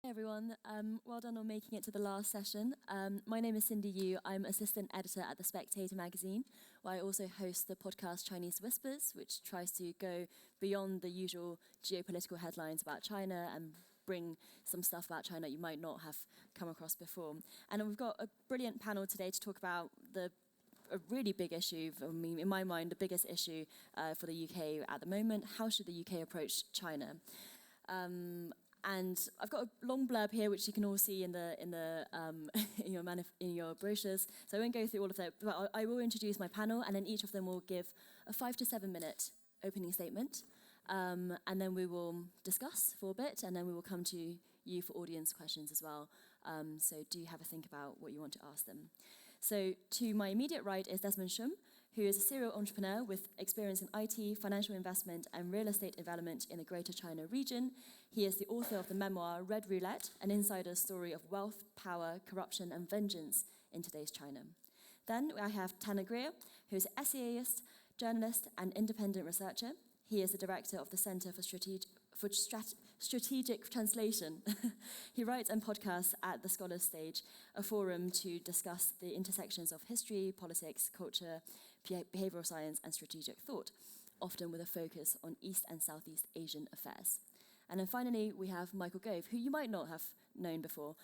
Hi everyone, well done on making it to the last session. My name is Cindy Yu. I'm assistant editor at The Spectator magazine, where I also host the podcast Chinese Whispers, which tries to go beyond the usual geopolitical headlines about China and bring some stuff about China you might not have come across before. And we've got a brilliant panel today to talk about a really big issue, I mean, in my mind, the biggest issue for the UK at the moment. How should the UK approach China? And I've got a long blurb here, which you can all see in your brochures. So I won't go through all of that, but I will introduce my panel, and then each of them will give a 5 to 7 minute opening statement, and then we will discuss for a bit, and then we will come to you for audience questions as well. So do have a think about what you want to ask them. So to my immediate right is Desmond Shum, who is a serial entrepreneur with experience in IT, financial investment, and real estate development in the Greater China region. He is the author of the memoir Red Roulette, an insider's story of wealth, power, corruption, and vengeance in today's China. Then I have Greer, who is an essayist, journalist, and independent researcher. He is the director of the Center for Strategic Translation. He writes and podcasts at The Scholar's Stage, a forum to discuss the intersections of history, politics, culture, behavioral science, and strategic thought, often with a focus on East and Southeast Asian affairs. And then finally, we have Michael Gove, who you might not have known before.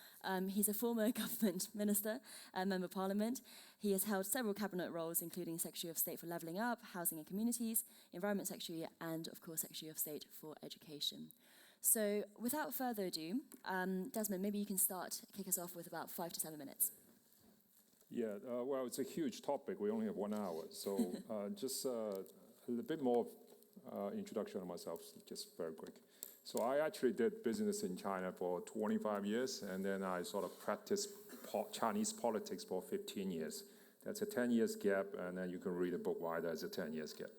He's a former government minister and member of parliament. He has held several cabinet roles, including Secretary of State for Levelling Up, Housing and Communities, Environment Secretary, and of course, Secretary of State for Education. So without further ado, Desmond, maybe you can kick us off with about 5 to 7 minutes. Yeah, well, it's a huge topic. We only have 1 hour. So just a bit more introduction of myself, just very quick. So I actually did business in China for 25 years, and then I sort of practiced Chinese politics for 15 years. That's a 10 years gap, and then you can read a book why there's a 10 years gap.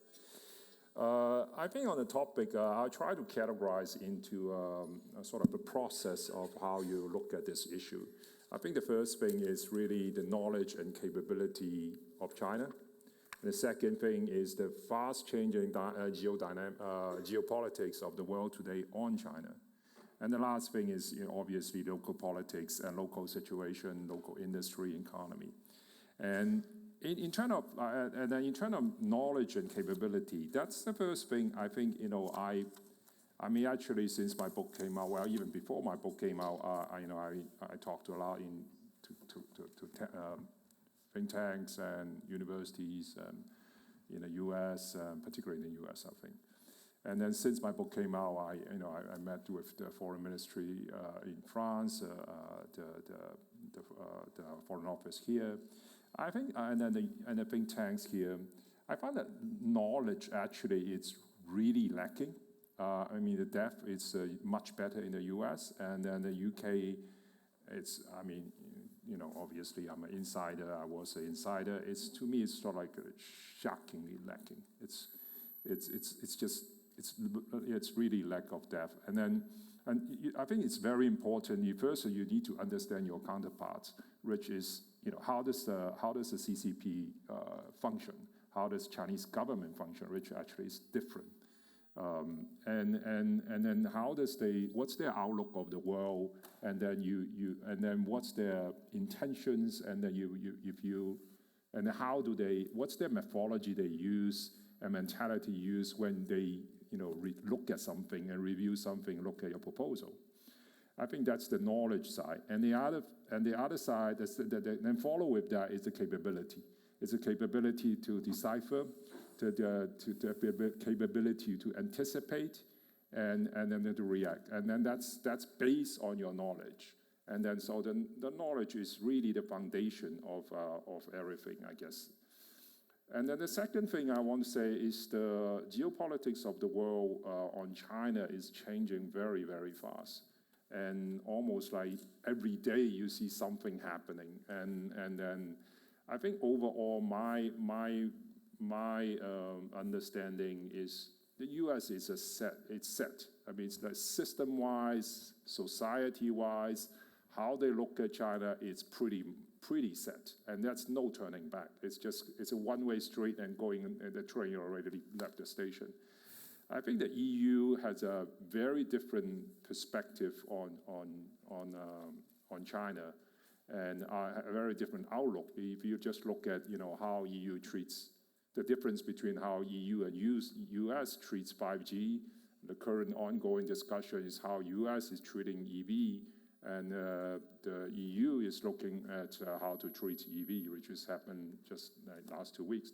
I think on the topic, I'll try to categorize into a sort of a process of how you look at this issue. I think the first thing is really the knowledge and capability of China. And the second thing is the fast-changing geopolitics of the world today on China. And the last thing is, obviously, local politics and local situation, local industry, economy. And in terms of knowledge and capability, that's the first thing I think. I mean, actually, since my book came out, well, even before my book came out, I talked to a lot to think tanks and universities in the U.S., particularly in the U.S., I think. And then since my book came out, I met with the foreign ministry in France, the foreign office here. I think, and the think tanks here. I find that knowledge actually is really lacking. I mean, the depth is much better in the U.S. and then the U.K. It's, I mean, obviously I'm an insider. I was an insider. To me, it's sort of like shockingly lacking. It's really lack of depth. And I think it's very important. First, you need to understand your counterparts, which is, how does the CCP function? How does Chinese government function, which actually is different? And then what's their outlook of the world, and then what's their intentions, and then what's their methodology they use and mentality use when they look at something and review something, look at your proposal. I think that's the knowledge side, and the other side then follow with that is the capability. It's a capability to decipher, the capability to anticipate, and then to react. And then that's based on your knowledge. And then so the knowledge is really the foundation of everything, I guess. And then the second thing I want to say is the geopolitics of the world on China is changing very, very fast. And almost like every day you see something happening. And then I think overall my understanding is the U.S. is set. I mean, it's like system-wise, society-wise, how they look at China is pretty set, and that's no turning back. It's a one-way street, and the train already left the station. I think the EU has a very different perspective on China, and a very different outlook. If you just look at how EU treats the difference between how EU and US treats 5G, the current ongoing discussion is how US is treating EV, and the EU is looking at how to treat EV, which has happened just last 2 weeks.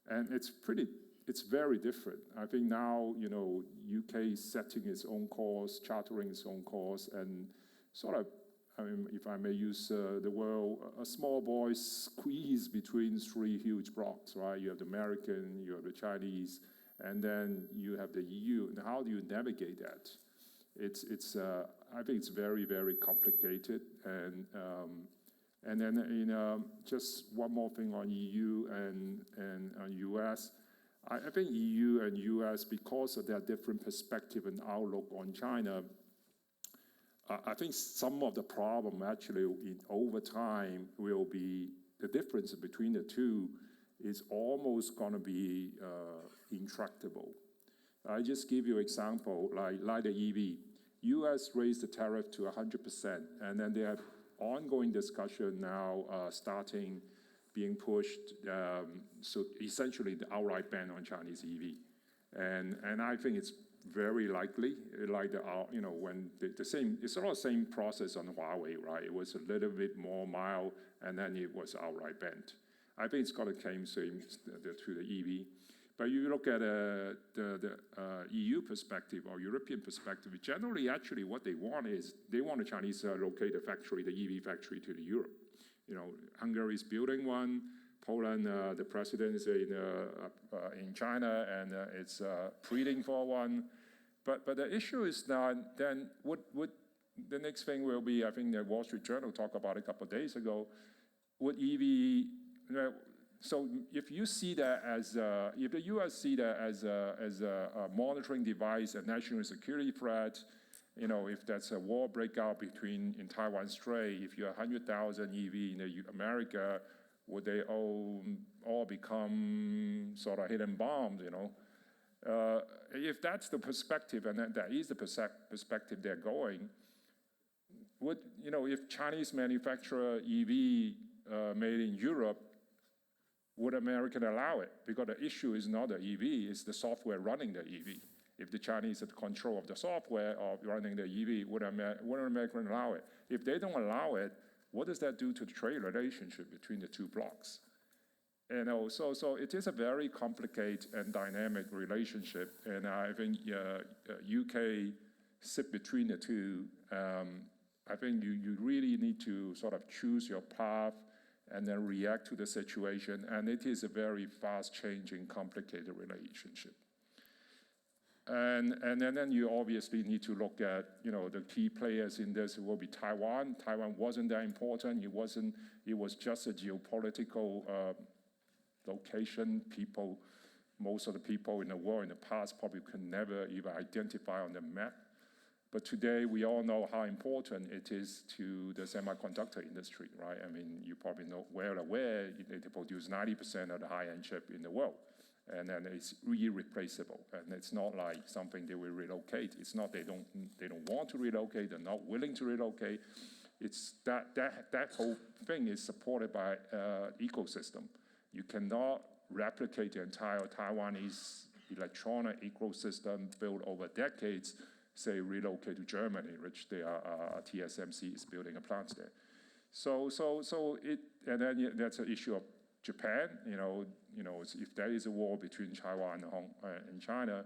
And it's very different. I think now, UK is setting its own course, chartering its own course, and sort of, if I may use the word, a small boy squeezed between three huge blocks, right? You have the American, you have the Chinese, and then you have the EU. And how do you navigate that? I think it's very, very complicated. And then just one more thing on EU and on US. I think EU and US, because of their different perspective and outlook on China, I think some of the problem actually over time will be the difference between the two is almost going to be intractable. I just give you an example, like the EV. US raised the tariff to 100%, and then they have ongoing discussion now being pushed, so essentially the outright ban on Chinese EV. And I think it's very likely, like when the same, it's all the same process on Huawei, right? It was a little bit more mild, and then it was outright banned. I think it's going to come same to the EV. But you look at the EU perspective or European perspective, generally actually what they want is they want the Chinese to locate the factory, the EV factory, to the Europe. Hungary is building one. Poland, the president is in China, and it's pleading for one. But the issue is that then what the next thing will be, I think the Wall Street Journal talked about it a couple of days ago, would EV, so if you see that as, if the US see that as a monitoring device, a national security threat, if that's a war breakout in Taiwan Strait, if you're 100,000 EV in America, would they all become sort of hidden bombs, If that's the perspective, and that is the perspective they're going, if Chinese manufacturer EV made in Europe, would America allow it? Because the issue is not the EV, it's the software running the EV. If the Chinese have control of the software of running the EV, would America allow it? If they don't allow it, what does that do to the trade relationship between the two blocks? So it is a very complicated and dynamic relationship, and I think UK sit between the two. I think you really need to sort of choose your path and then react to the situation, and it is a very fast-changing, complicated relationship. And then you obviously need to look at, the key players in this will be Taiwan. Taiwan wasn't that important. It was just a geopolitical location. Most of the people in the world in the past probably could never even identify on the map. But today we all know how important it is to the semiconductor industry, right? I mean, you probably know, well aware, they produce 90% of the high-end chip in the world. And then it's irreplaceable, and it's not like something they will relocate. It's not they don't want to relocate. They're not willing to relocate. It's that whole thing is supported by ecosystem. You cannot replicate the entire Taiwanese electronic ecosystem built over decades. Say relocate to Germany, which TSMC is building a plant there. So and then that's an issue of Japan, if there is a war between Taiwan and China,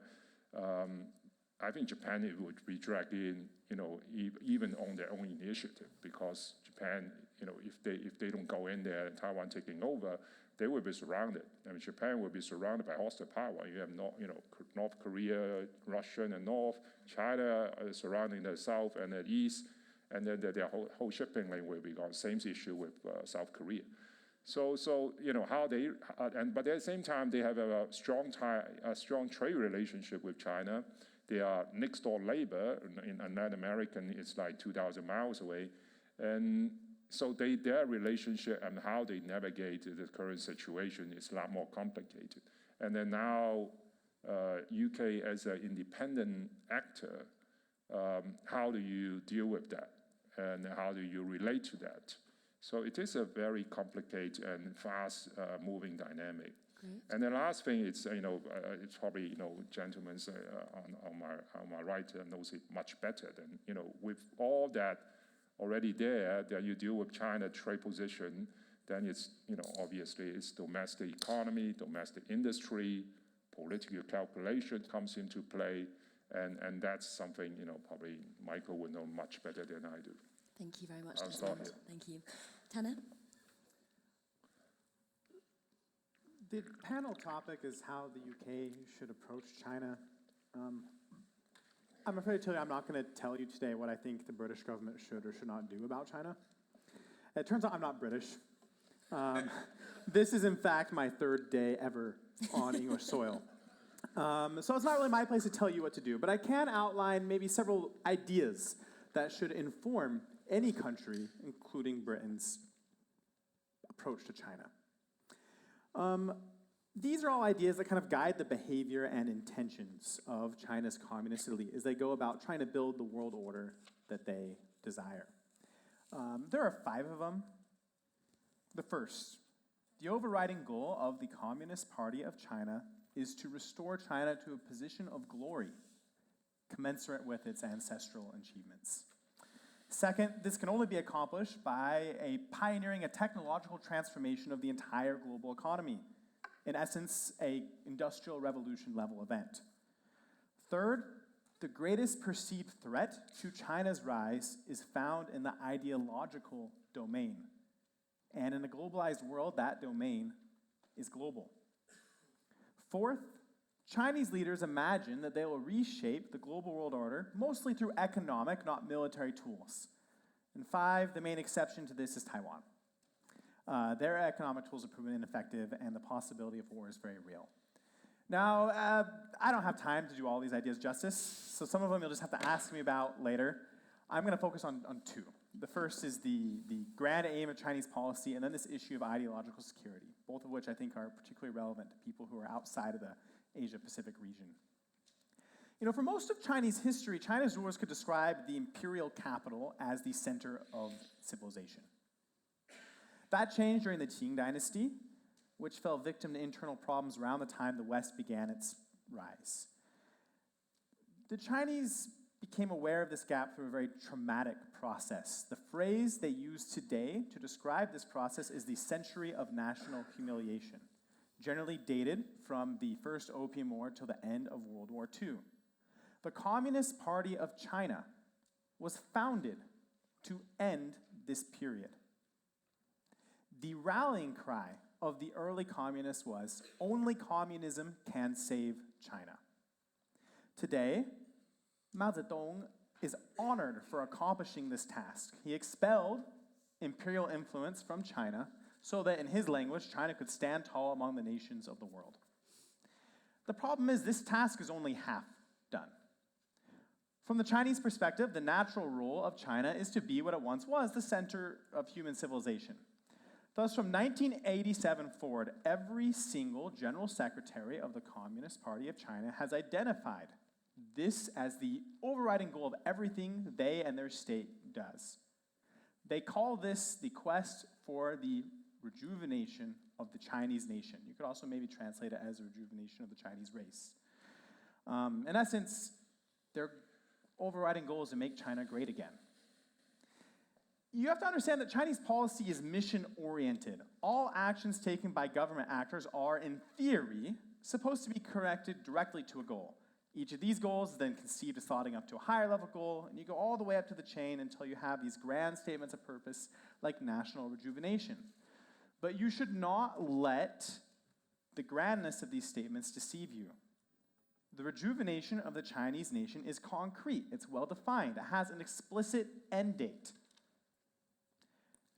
I think Japan would be dragged in, even on their own initiative, because Japan, if they don't go in there and Taiwan taking over, they will be surrounded. I mean, Japan will be surrounded by hostile power. You have North Korea, Russia in the north, China surrounding the south and the east, and then their whole shipping lane will be gone. Same issue with South Korea. So how they, but at the same time they have a strong trade relationship with China. They are next door neighbor. In Latin America, it's like 2,000 miles away, and so their relationship and how they navigate the current situation is a lot more complicated. And then now UK as an independent actor, how do you deal with that? And how do you relate to that? So it is a very complicated and fast moving dynamic. Great. And the last thing is, it's probably, gentlemen on my right knows it much better than, with all that already there, that you deal with China trade position, then it's, obviously it's domestic economy, domestic industry, political calculation comes into play, and that's something, probably Michael would know much better than I do. Thank you very much, I'll stop Desmond. here. Thank you. Tanner? The panel topic is how the UK should approach China. I'm afraid to tell you I'm not going to tell you today what I think the British government should or should not do about China. It turns out I'm not British. This is, in fact, my third day ever on English soil. So it's not really my place to tell you what to do, but I can outline maybe several ideas that should inform any country, including Britain's approach to China. These are all ideas that kind of guide the behavior and intentions of China's communist elite as they go about trying to build the world order that they desire. There are 5 of them. The first, the overriding goal of the Communist Party of China is to restore China to a position of glory, commensurate with its ancestral achievements. Second, this can only be accomplished by pioneering a technological transformation of the entire global economy. In essence, an industrial revolution level event. Third, the greatest perceived threat to China's rise is found in the ideological domain. And in a globalized world, that domain is global. Fourth, Chinese leaders imagine that they will reshape the global world order mostly through economic, not military tools. And 5, the main exception to this is Taiwan. Their economic tools have proven ineffective, and the possibility of war is very real. Now, I don't have time to do all these ideas justice, so some of them you'll just have to ask me about later. I'm going to focus on 2. The first is the grand aim of Chinese policy, and then this issue of ideological security, both of which I think are particularly relevant to people who are outside of the Asia-Pacific region. For most of Chinese history, China's rulers could describe the imperial capital as the center of civilization. That changed during the Qing dynasty, which fell victim to internal problems around the time the West began its rise. The Chinese became aware of this gap through a very traumatic process. The phrase they use today to describe this process is the century of national humiliation, generally dated from the First Opium War till the end of World War II. The Communist Party of China was founded to end this period. The rallying cry of the early communists was, "Only communism can save China." Today, Mao Zedong is honored for accomplishing this task. He expelled imperial influence from China so that, in his language, China could stand tall among the nations of the world. The problem is this task is only half done. From the Chinese perspective, the natural role of China is to be what it once was, the center of human civilization. Thus, from 1987 forward, every single general secretary of the Communist Party of China has identified this as the overriding goal of everything they and their state does. They call this the quest for the rejuvenation of the Chinese nation. You could also maybe translate it as a rejuvenation of the Chinese race. In essence, their overriding goal is to make China great again. You have to understand that Chinese policy is mission-oriented. All actions taken by government actors are, in theory, supposed to be connected directly to a goal. Each of these goals is then conceived as thoughting up to a higher level goal, and you go all the way up to the chain until you have these grand statements of purpose like national rejuvenation. But you should not let the grandness of these statements deceive you. The rejuvenation of the Chinese nation is concrete. It's well-defined. It has an explicit end date.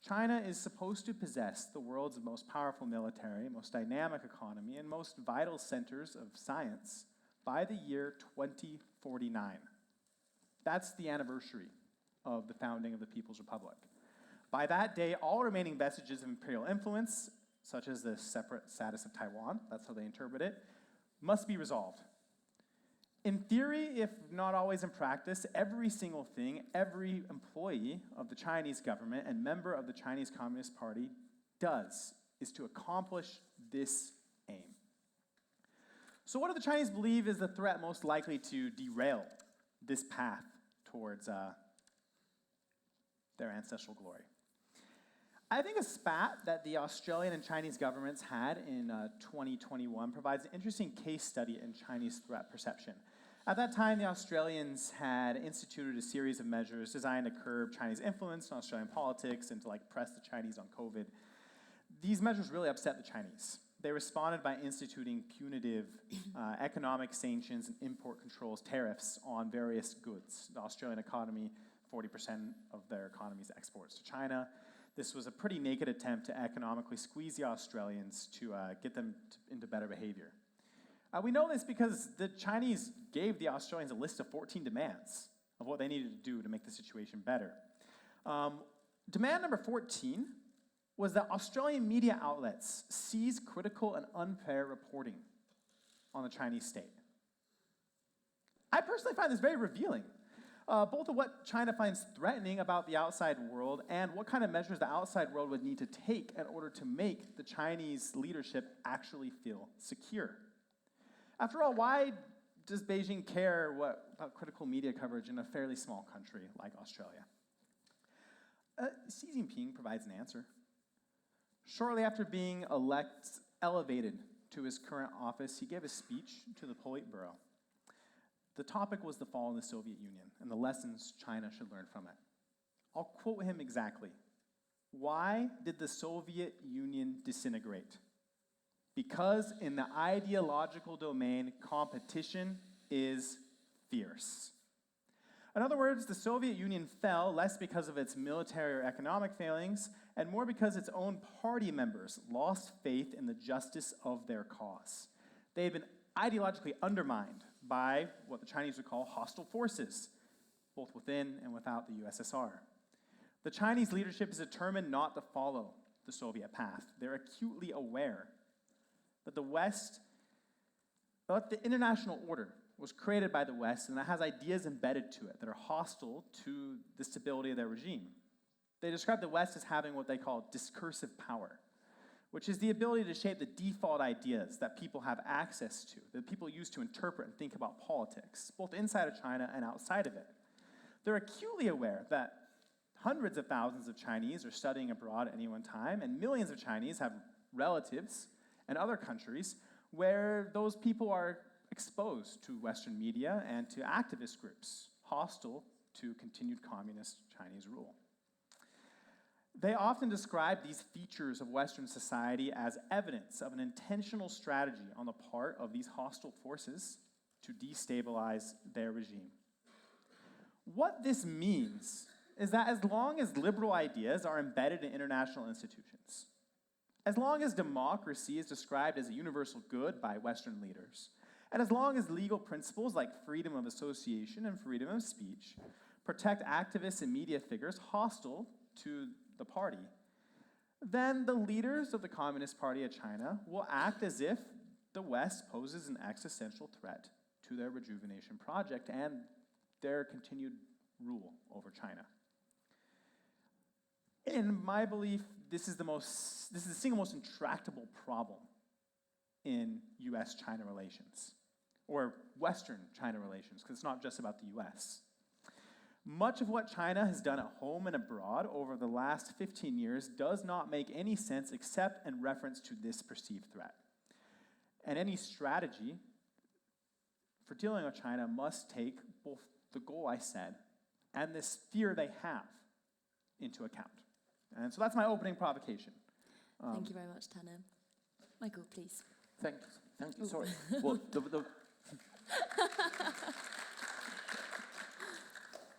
China is supposed to possess the world's most powerful military, most dynamic economy, and most vital centers of science by the year 2049. That's the anniversary of the founding of the People's Republic. By that day, all remaining vestiges of imperial influence, such as the separate status of Taiwan, that's how they interpret it, must be resolved. In theory, if not always in practice, every single thing every employee of the Chinese government and member of the Chinese Communist Party does is to accomplish this aim. So what do the Chinese believe is the threat most likely to derail this path towards their ancestral glory? I think a spat that the Australian and Chinese governments had in 2021 provides an interesting case study in Chinese threat perception. At that time, the Australians had instituted a series of measures designed to curb Chinese influence in Australian politics and to press the Chinese on COVID. These measures really upset the Chinese. They responded by instituting punitive economic sanctions and import controls, tariffs on various goods. The Australian economy, 40% of their economy's exports to China. This was a pretty naked attempt to economically squeeze the Australians to get them into better behavior. We know this because the Chinese gave the Australians a list of 14 demands of what they needed to do to make the situation better. Demand number 14 was that Australian media outlets seize critical and unfair reporting on the Chinese state. I personally find this very revealing, both of what China finds threatening about the outside world and what kind of measures the outside world would need to take in order to make the Chinese leadership actually feel secure. After all, why does Beijing care about critical media coverage in a fairly small country like Australia? Xi Jinping provides an answer. Shortly after being elevated to his current office, he gave a speech to the Politburo. The topic was the fall of the Soviet Union and the lessons China should learn from it. I'll quote him exactly. Why did the Soviet Union disintegrate? Because in the ideological domain, competition is fierce. In other words, the Soviet Union fell less because of its military or economic failings, and more because its own party members lost faith in the justice of their cause. They had been ideologically undermined by what the Chinese would call hostile forces, both within and without the USSR. The Chinese leadership is determined not to follow the Soviet path. They're acutely aware that the international order was created by the West and that has ideas embedded to it that are hostile to the stability of their regime. They describe the West as having what they call discursive power, which is the ability to shape the default ideas that people have access to, that people use to interpret and think about politics, both inside of China and outside of it. They're acutely aware that hundreds of thousands of Chinese are studying abroad at any one time, and millions of Chinese have relatives in other countries where those people are exposed to Western media and to activist groups hostile to continued communist Chinese rule. They often describe these features of Western society as evidence of an intentional strategy on the part of these hostile forces to destabilize their regime. What this means is that as long as liberal ideas are embedded in international institutions, as long as democracy is described as a universal good by Western leaders, and as long as legal principles like freedom of association and freedom of speech protect activists and media figures hostile to the party, then the leaders of the Communist Party of China will act as if the West poses an existential threat to their rejuvenation project and their continued rule over China. In my belief, this is the single most intractable problem in US-China relations, or Western-China relations, because it's not just about the US. Much of what China has done at home and abroad over the last 15 years does not make any sense except in reference to this perceived threat. And any strategy for dealing with China must take both the goal I said and this fear they have into account. And so that's my opening provocation. Thank you very much, Tanner. Michael, please. Thank you. Sorry.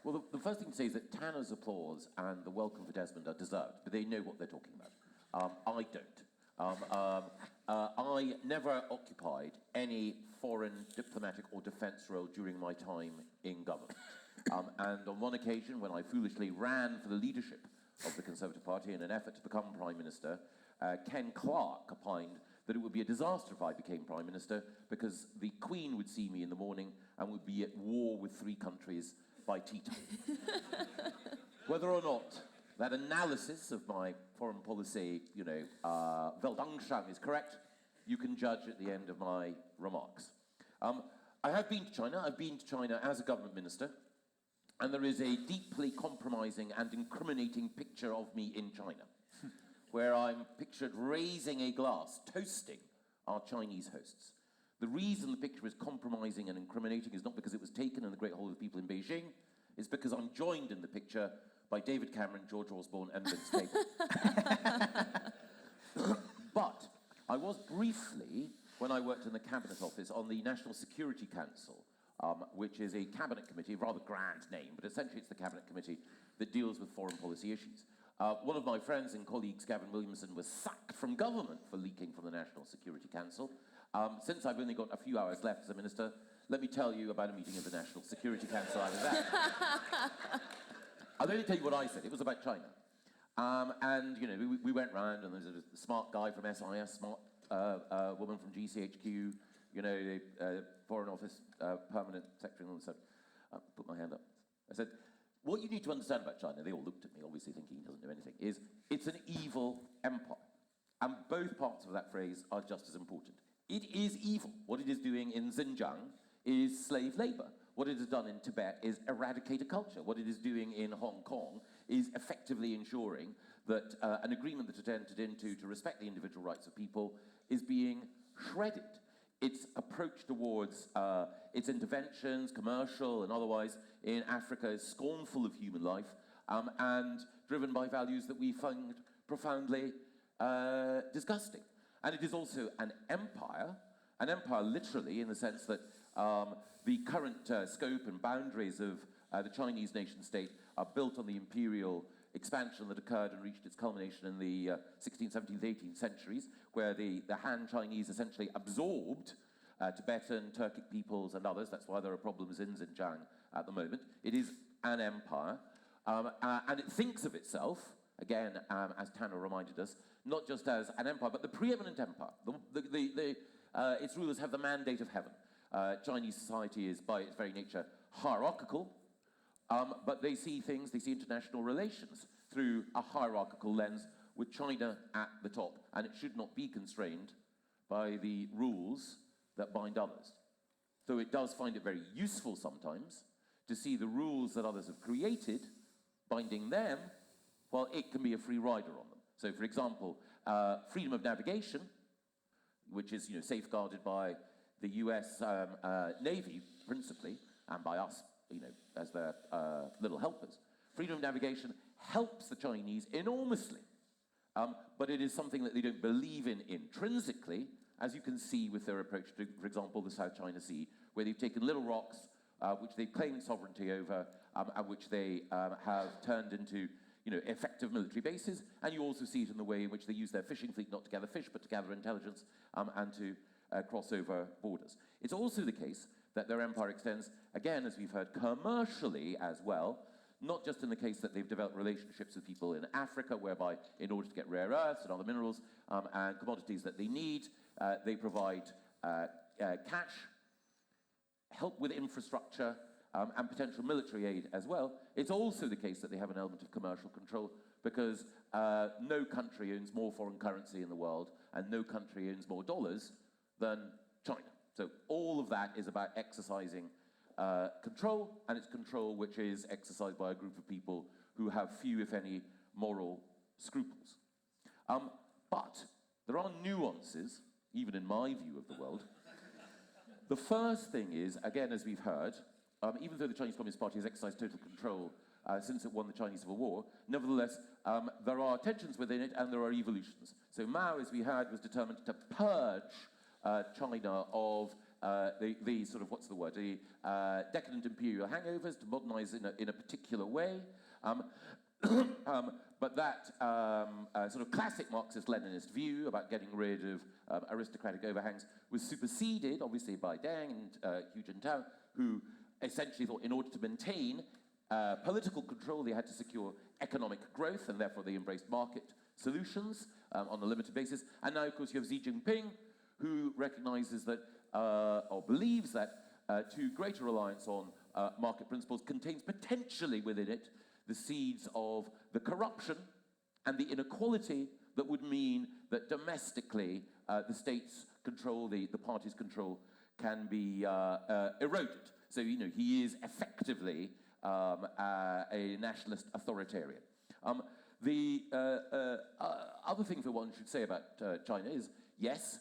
Well, the first thing to say is that Tanner's applause and the welcome for Desmond are deserved, but they know what they're talking about. I don't. I never occupied any foreign diplomatic or defense role during my time in government. And on one occasion, when I foolishly ran for the leadership of the Conservative Party in an effort to become Prime Minister, Ken Clarke opined that it would be a disaster if I became Prime Minister, because the Queen would see me in the morning and would be at war with 3 countries by tea time. Whether or not that analysis of my foreign policy, Weltanschauung is correct, you can judge at the end of my remarks. I have been to China. I've been to China as a government minister, and there is a deeply compromising and incriminating picture of me in China, where I'm pictured raising a glass, toasting our Chinese hosts. The reason the picture is compromising and incriminating is not because it was taken in the Great Hall of the People in Beijing, it's because I'm joined in the picture by David Cameron, George Osborne, and Vince Cable. But I was briefly, when I worked in the Cabinet Office, on the National Security Council, which is a cabinet committee, a rather grand name, but essentially it's the cabinet committee that deals with foreign policy issues. One of my friends and colleagues, Gavin Williamson, was sacked from government for leaking from the National Security Council. Since I've only got a few hours left as a minister, let me tell you about a meeting of the National Security Council I was at. I'll only tell you what I said. It was about China. And, we went round, and there was a smart guy from SIS, smart woman from GCHQ, the Foreign Office Permanent Secretary and all that stuff. Put my hand up. I said, what you need to understand about China, they all looked at me, obviously thinking he doesn't know anything, is it's an evil empire. And both parts of that phrase are just as important. It is evil. What it is doing in Xinjiang is slave labor. What it has done in Tibet is eradicate a culture. What it is doing in Hong Kong is effectively ensuring that an agreement that it entered into to respect the individual rights of people is being shredded. Its approach towards its interventions, commercial and otherwise, in Africa is scornful of human life and driven by values that we find profoundly disgusting. And it is also an empire literally in the sense that the current scope and boundaries of the Chinese nation-state are built on the imperial expansion that occurred and reached its culmination in the 16th, 17th, 18th centuries, where the Han Chinese essentially absorbed Tibetan, Turkic peoples and others. That's why there are problems in Xinjiang at the moment. It is an empire, and it thinks of itself, again, as Tanner reminded us, not just as an empire, but the preeminent empire. Its rulers have the mandate of heaven. Chinese society is, by its very nature, hierarchical, but they see things, they see international relations through a hierarchical lens with China at the top, and it should not be constrained by the rules that bind others. So it does find it very useful sometimes to see the rules that others have created binding them, while it can be a free rider on them. So, for example, freedom of navigation, which is safeguarded by the US Navy principally, and by us, as their little helpers. Freedom of navigation helps the Chinese enormously, but it is something that they don't believe in intrinsically, as you can see with their approach to, for example, the South China Sea, where they've taken little rocks, which they've claimed sovereignty over, and which they have turned into effective military bases, and you also see it in the way in which they use their fishing fleet not to gather fish, but to gather intelligence and to cross over borders. It's also the case that their empire extends, again, as we've heard, commercially as well, not just in the case that they've developed relationships with people in Africa, whereby in order to get rare earths and other minerals and commodities that they need, they provide cash, help with infrastructure, and potential military aid as well. It's also the case that they have an element of commercial control, because no country owns more foreign currency in the world, and no country owns more dollars than China. So all of that is about exercising control, and it's control which is exercised by a group of people who have few, if any, moral scruples. But there are nuances, even in my view of the world. The first thing is, again, as we've heard, even though the Chinese Communist Party has exercised total control since it won the Chinese Civil War, nevertheless, there are tensions within it and there are evolutions. So Mao, as we heard, was determined to purge China of the sort of, the decadent imperial hangovers, to modernize in a particular way. But that sort of classic Marxist-Leninist view about getting rid of aristocratic overhangs was superseded, obviously, by Deng and Hu Jintao, who essentially thought in order to maintain political control, they had to secure economic growth, and therefore they embraced market solutions, on a limited basis. And now, of course, you have Xi Jinping, who recognizes that, or believes that, too greater reliance on market principles contains potentially within it the seeds of the corruption and the inequality that would mean that domestically the state's control, the party's control, can be eroded. So, you know, he is effectively a nationalist authoritarian. The other thing that one should say about China is, yes,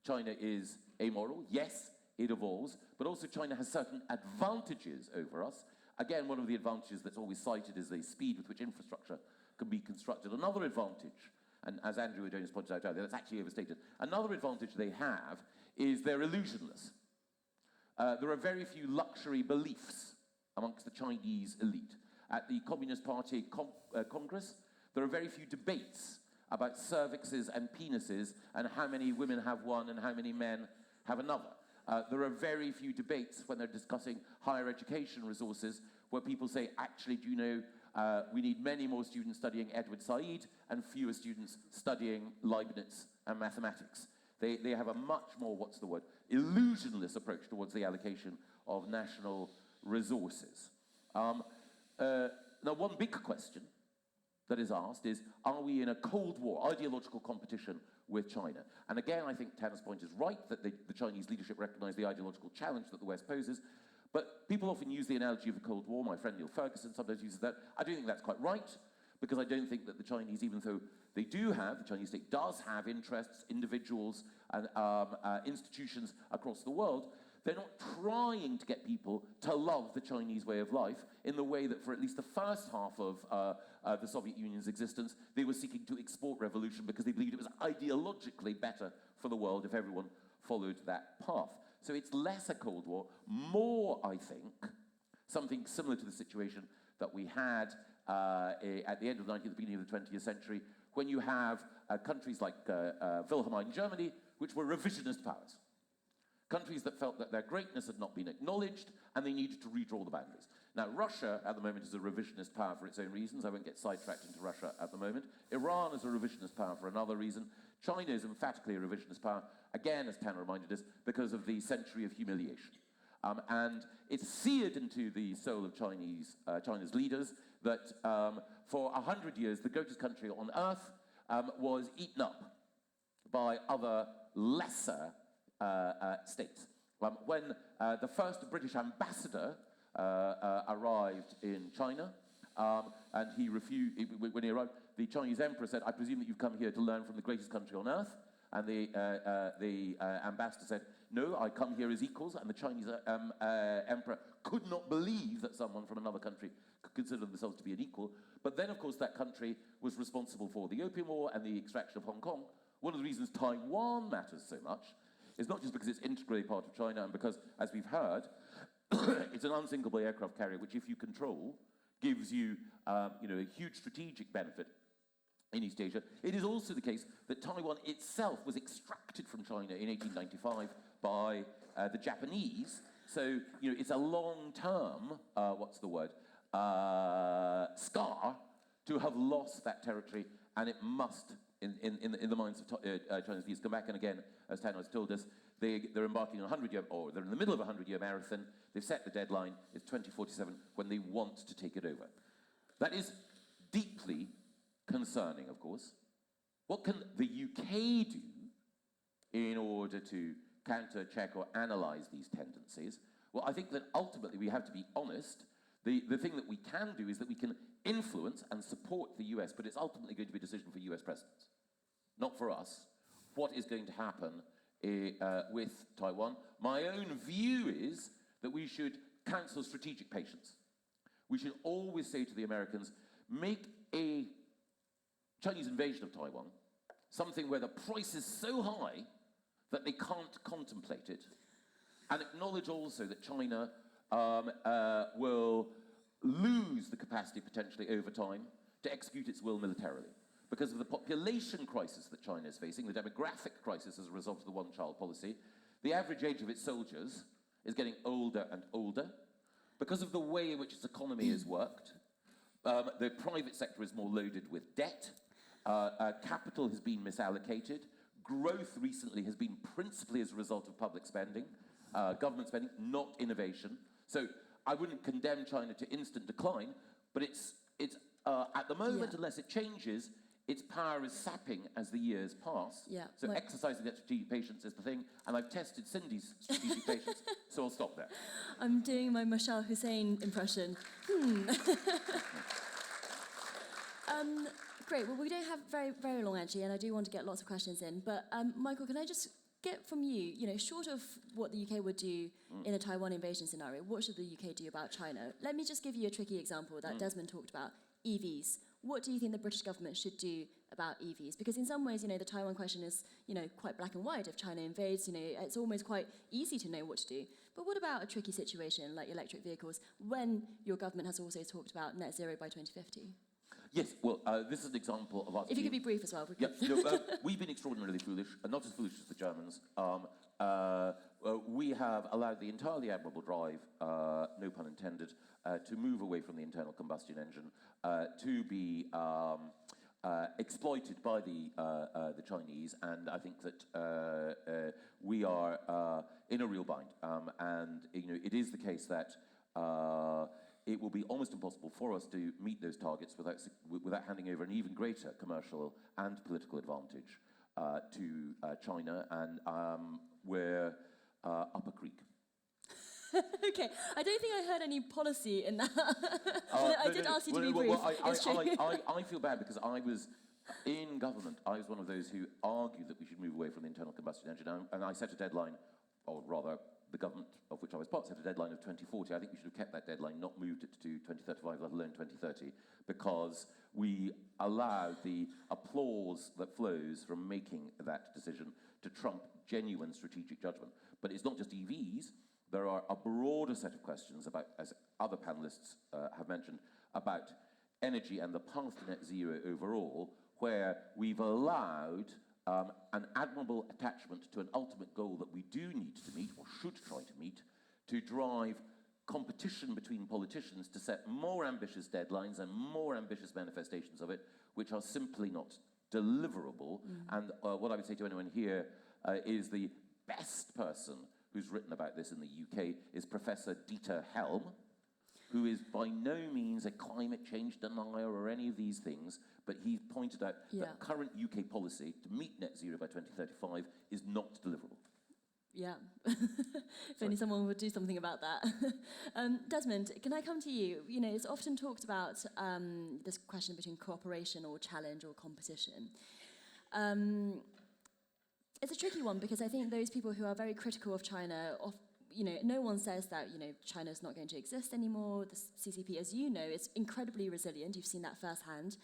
China is amoral, yes, it evolves, but also China has certain advantages over us. Again, one of the advantages that's always cited is the speed with which infrastructure can be constructed. Another advantage, and as Andrew Adonis pointed out earlier, that's actually overstated, another advantage they have is they're illusionless. There are very few luxury beliefs amongst the Chinese elite. At the Communist Party Congress, there are very few debates about cervixes and penises and how many women have one and how many men have another. There are very few debates when they're discussing higher education resources where people say, actually, do you know, we need many more students studying Edward Said and fewer students studying Leibniz and mathematics. They have a much more, what's the word, illusionless approach towards the allocation of national resources. Now, one big question that is asked is, are we in a Cold War, ideological competition with China? And again, I think Tanner's point is right, that the Chinese leadership recognize the ideological challenge that the West poses, but people often use the analogy of the Cold War. My friend Neil Ferguson sometimes uses that. I don't think that's quite right, because I don't think that the Chinese, even though they do have, the Chinese state does have interests, individuals, and institutions across the world, they're not trying to get people to love the Chinese way of life in the way that for at least the first half of the Soviet Union's existence, they were seeking to export revolution because they believed it was ideologically better for the world if everyone followed that path. So it's less a Cold War, more, I think, something similar to the situation that we had at the end of the 19th, beginning of the 20th century, when you have countries like Wilhelmine Germany, which were revisionist powers. Countries that felt that their greatness had not been acknowledged and they needed to redraw the boundaries. Now, Russia at the moment is a revisionist power for its own reasons. I won't get sidetracked into Russia at the moment. Iran is a revisionist power for another reason. China is emphatically a revisionist power, again, as Tanner reminded us, because of the century of humiliation. And it's seared into the soul of China's leaders that for 100 years, the greatest country on earth was eaten up by other lesser states. When the first British ambassador arrived in China, and he refused, when he arrived, the Chinese emperor said, "I presume that you've come here to learn from the greatest country on earth." And the ambassador said, "No, I come here as equals." And the Chinese emperor could not believe that someone from another country could consider themselves to be an equal. But then, of course, that country was responsible for the Opium War and the extraction of Hong Kong. One of the reasons Taiwan matters so much is not just because it's integrally part of China and because, as we've heard, it's an unsinkable aircraft carrier, which, if you control, gives you, a huge strategic benefit in East Asia. It is also the case that Taiwan itself was extracted from China in 1895 by the Japanese. So, it's a long-term, scar to have lost that territory, and it must, in the minds of China's leaders, come back. And again, as Tanner has told us, they're embarking on a 100-year, or they're in the middle of a 100-year marathon. They've set the deadline. It's 2047 when they want to take it over. That is deeply concerning, of course. What can the UK do in order to counter, check, or analyze these tendencies? Well, I think that ultimately we have to be honest. The thing that we can do is that we can influence and support the US, but it's ultimately going to be a decision for US presidents, not for us. What is going to happen with Taiwan? My own view is that we should counsel strategic patience. We should always say to the Americans, make a Chinese invasion of Taiwan something where the price is so high that they can't contemplate it, and acknowledge also that China will lose the capacity potentially over time to execute its will militarily. Because of the population crisis that China is facing, the demographic crisis as a result of the one-child policy, the average age of its soldiers is getting older and older. Because of the way in which its economy is worked, the private sector is more loaded with debt, Capital has been misallocated. Growth recently has been principally as a result of public spending, government spending, not innovation. So I wouldn't condemn China to instant decline, but it's at the moment, unless it changes, its power is sapping as the years pass. Yeah. So exercising that strategic patience is the thing, and I've tested Cindy's strategic patience, so I'll stop there. I'm doing my Mashal Hussein impression. Great. Well, we don't have very, very long, actually, and I do want to get lots of questions in. But, Michael, can I just get from you, short of what the UK would do in a Taiwan invasion scenario, what should the UK do about China? Let me just give you a tricky example that Desmond talked about, EVs. What do you think the British government should do about EVs? Because in some ways, the Taiwan question is, quite black and white. If China invades, it's almost quite easy to know what to do. But what about a tricky situation like electric vehicles when your government has also talked about net zero by 2050? Yes, well, this is an example of us. If you could be brief as well. We've been extraordinarily foolish, not as foolish as the Germans. We have allowed the entirely admirable drive, no pun intended, to move away from the internal combustion engine, to be exploited by the Chinese, and I think that we are in a real bind. And it is the case that it will be almost impossible for us to meet those targets without handing over an even greater commercial and political advantage to China, and we're up a creek. Okay, I don't think I heard any policy in that. I did ask you to be brief. I feel bad because I was in government. I was one of those who argued that we should move away from the internal combustion engine, and I set a deadline, or rather, the government of which I was part set a deadline of 2040. I think we should have kept that deadline, not moved it to 2035, let alone 2030, because we allowed the applause that flows from making that decision to trump genuine strategic judgment. But it's not just EVs. There are a broader set of questions about, as other panelists have mentioned, about energy and the path to net zero overall, where we've allowed an admirable attachment to an ultimate goal that we do need to meet, or should try to meet, to drive competition between politicians to set more ambitious deadlines and more ambitious manifestations of it, which are simply not deliverable. And what I would say to anyone here is the best person who's written about this in the UK is Professor Dieter Helm, who is by no means a climate change denier or any of these things, but he pointed out that current UK policy to meet net zero by 2035 is not deliverable. Yeah, if only someone would do something about that. Desmond, can I come to you? It's often talked about this question between cooperation or challenge or competition. It's a tricky one because I think those people who are very critical of China, no one says that, China's not going to exist anymore. The CCP, as you know, is incredibly resilient. You've seen that firsthand.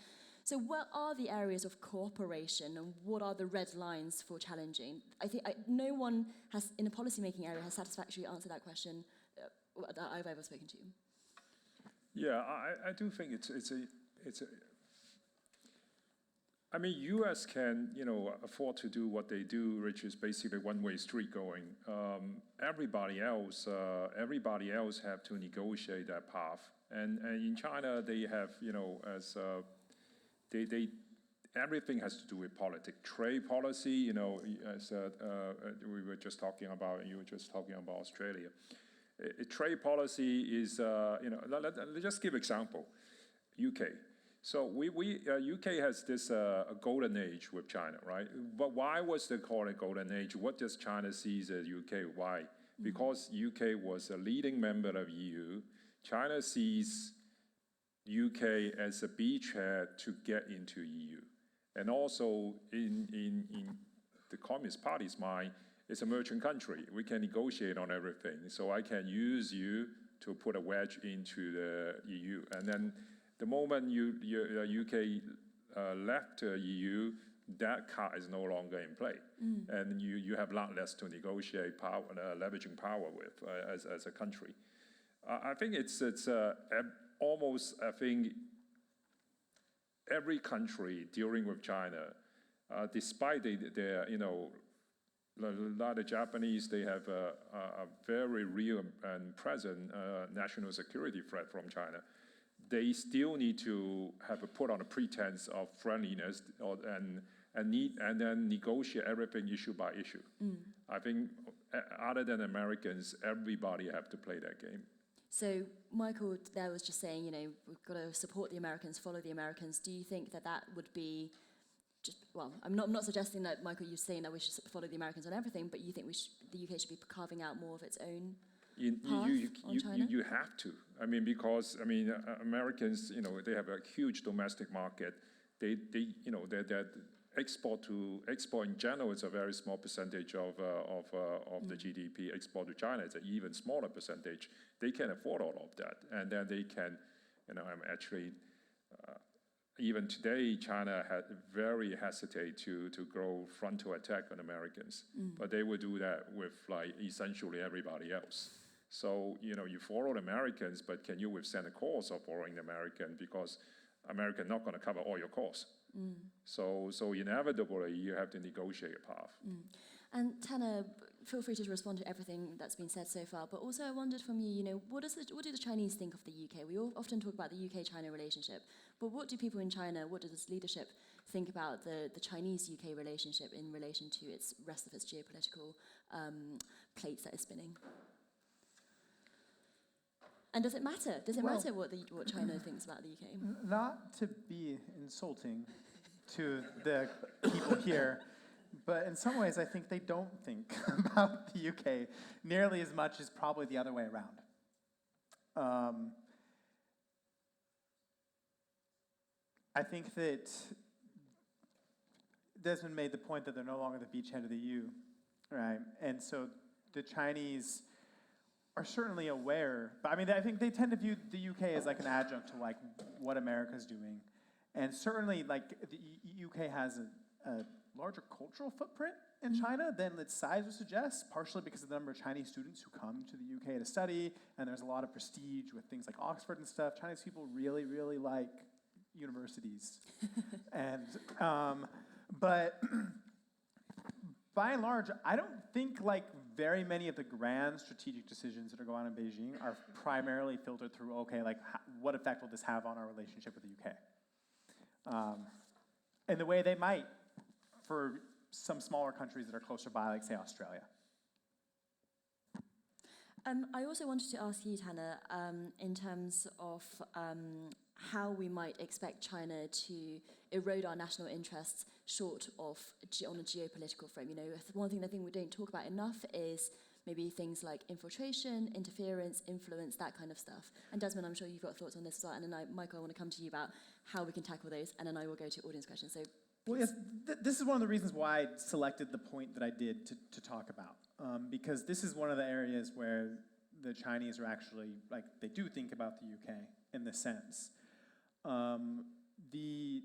So what are the areas of cooperation and what are the red lines for challenging? I think no one has, in the policymaking area, has satisfactorily answered that question that I've ever spoken to. Yeah, I do think it's a I mean, U.S. can, afford to do what they do, which is basically one-way street going. Everybody else have to negotiate that path. And in China, they have, everything has to do with politics. Trade policy, as we were just talking about, you were just talking about Australia. Trade policy is, let's just give example. UK. So UK has this golden age with China, right? But why was they called a golden age? What does China see as UK? Why? Because UK was a leading member of EU. China sees UK as a beachhead to get into EU. And also in the Communist Party's mind, it's a merchant country. We can negotiate on everything. So I can use you to put a wedge into the EU. And then the moment UK left EU, that card is no longer in play, and you have a lot less to negotiate power, leveraging power with as a country. I think it's almost, I think, every country dealing with China, despite their a lot of Japanese, they have a very real and present national security threat from China. they still need to have a put on a pretense of friendliness and then negotiate everything issue by issue. I think other than Americans, everybody have to play that game. So Michael there was just saying, we've got to support the Americans, follow the Americans. Do you think that would be just, well, I'm not suggesting that, Michael, you're saying that we should follow the Americans on everything, but you think the UK should be carving out more of its own path on China? You have to. Because Americans, they have a huge domestic market. They export in general is a very small percentage of the GDP. Export to China is an even smaller percentage. They can afford all of that, and then they can, even today, China very hesitate to grow frontal attack on Americans, but they would do that with essentially everybody else. So you follow the Americans, but can you withstand the cost of following the American, because America not going to cover all your costs. So inevitably you have to negotiate a path. And Tanner, feel free to respond to everything that's been said so far, but also I wondered from you, what do the Chinese think of the UK? We all often talk about the UK-China relationship, but what do people in China, what does this leadership think about the Chinese-UK relationship in relation to its rest of its geopolitical plates that is spinning? And does it matter? Does it matter what China thinks about the UK? Not to be insulting to the people here, but in some ways I think they don't think about the UK nearly as much as probably the other way around. I think that Desmond made the point that they're no longer the beachhead of the EU, right? And so the Chinese are certainly aware, but I think they tend to view the UK as like an adjunct to what America's doing. And certainly the UK has a larger cultural footprint in China than its size would suggest, partially because of the number of Chinese students who come to the UK to study, and there's a lot of prestige with things like Oxford and stuff. Chinese people really, really like universities. But by and large, I don't think very many of the grand strategic decisions that are going on in Beijing are primarily filtered through, what effect will this have on our relationship with the UK? In the way they might for some smaller countries that are closer by, like, say, Australia. I also wanted to ask you, Tanner, in terms of how we might expect China to erode our national interests short of on a geopolitical frame. One thing I think we don't talk about enough is maybe things like infiltration, interference, influence, that kind of stuff. And Desmond, I'm sure you've got thoughts on this as well. And then Michael, I want to come to you about how we can tackle those, and then I will go to audience questions. So, well, yes, this is one of the reasons why I selected the point that I did to talk about, because this is one of the areas where the Chinese are actually, they do think about the UK in this sense. The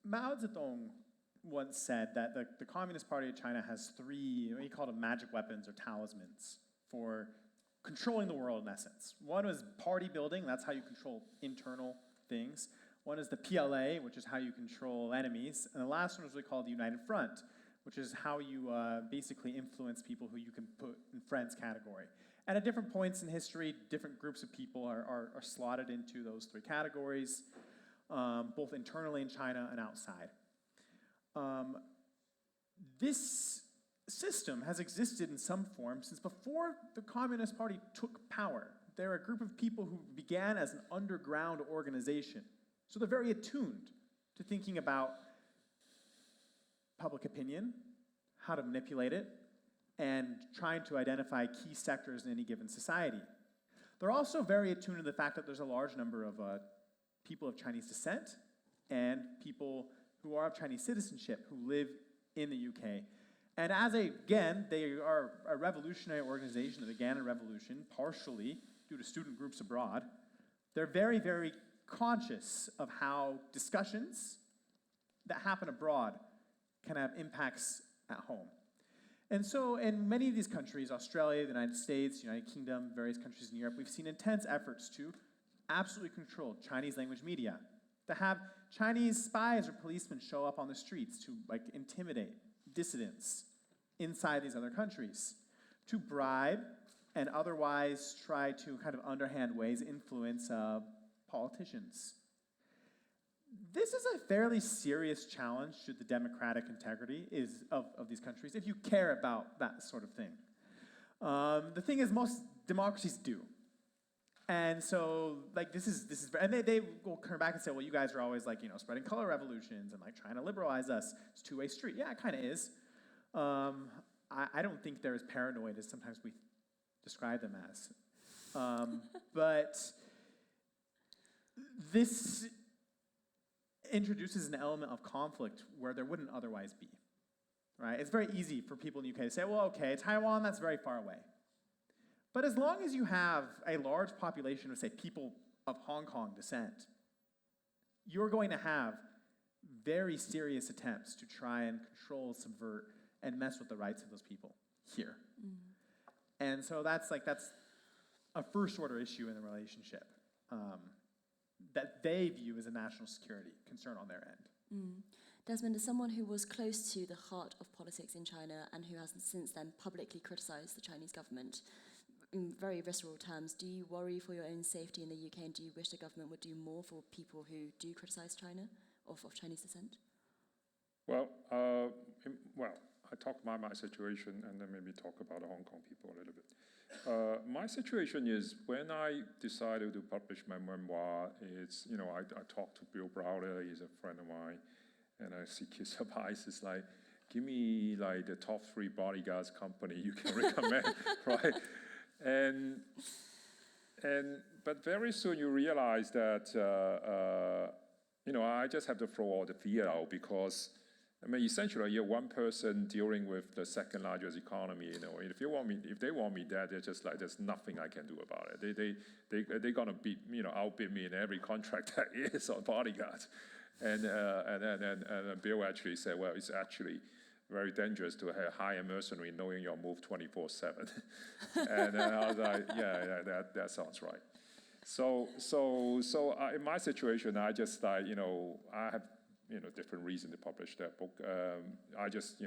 Mao Zedong once said that the Communist Party of China has three, he called them magic weapons or talismans for controlling the world in essence. One was party building, that's how you control internal things. One is the PLA, which is how you control enemies. And the last one was what we call the United Front, which is how you basically influence people who you can put in friends category. And at different points in history, different groups of people are slotted into those three categories, both internally in China and outside. This system has existed in some form since before the Communist Party took power. They're a group of people who began as an underground organization. So they're very attuned to thinking about public opinion, how to manipulate it, and trying to identify key sectors in any given society. They're also very attuned to the fact that there's a large number of people of Chinese descent and people who are of Chinese citizenship who live in the UK. And they are a revolutionary organization that began a revolution partially due to student groups abroad. They're very, very conscious of how discussions that happen abroad can have impacts at home. And so in many of these countries, Australia, the United States, United Kingdom, various countries in Europe, we've seen intense efforts to absolutely control Chinese language media, to have Chinese spies or policemen show up on the streets to intimidate dissidents inside these other countries, to bribe and otherwise try to kind of underhand ways influence politicians. This is a fairly serious challenge to the democratic integrity of these countries, if you care about that sort of thing. The thing is, most democracies do. And so, like, this is, and they will come back and say, well, you guys are always, like, you know, spreading color revolutions and, like, trying to liberalize us. It's a two-way street. Yeah, it kind of is. I don't think they're as paranoid as sometimes we describe them as. But this introduces an element of conflict where there wouldn't otherwise be, right? It's very easy for people in the UK to say, well, okay, Taiwan, that's very far away. But as long as you have a large population of, say, people of Hong Kong descent, you're going to have very serious attempts to try and control, subvert, and mess with the rights of those people here. And so that's a first-order issue in the relationship that they view as a national security concern on their end. Desmond, as someone who was close to the heart of politics in China and who has since then publicly criticized the Chinese government, in very visceral terms, do you worry for your own safety in the UK, and do you wish the government would do more for people who do criticize China of Chinese descent? Well, I talk about my situation and then maybe talk about the Hong Kong people a little bit. My situation is when I decided to publish my memoir, it's, you know, I talked to Bill Browder, he's a friend of mine, and I seek his advice. It's like, give me like the top 3 bodyguards company you can recommend, right? But very soon you realize that, you know, I just have to throw all the fear out because, I mean, essentially you're one person dealing with the second largest economy. You know, if they want me dead, they're just like, there's nothing I can do about it. They're gonna outbid me in every contract that is on bodyguards. And Bill actually said, well, it's actually very dangerous to hire a mercenary knowing you'll move 24/7. And I was like, yeah, that sounds right. So in my situation, I just I have, different reason to publish that book. I just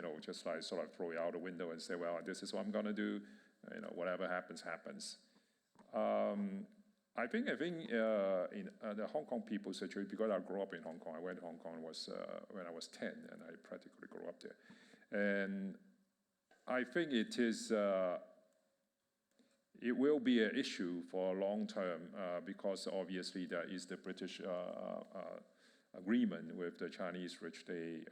like sort of throw it out the window and say, well, this is what I'm gonna do. Whatever happens, happens. I think in the Hong Kong people situation, because I grew up in Hong Kong, I went to Hong Kong when I was 10, and I practically grew up there. And I think it will be an issue for a long term because obviously there is the British agreement with the Chinese, which they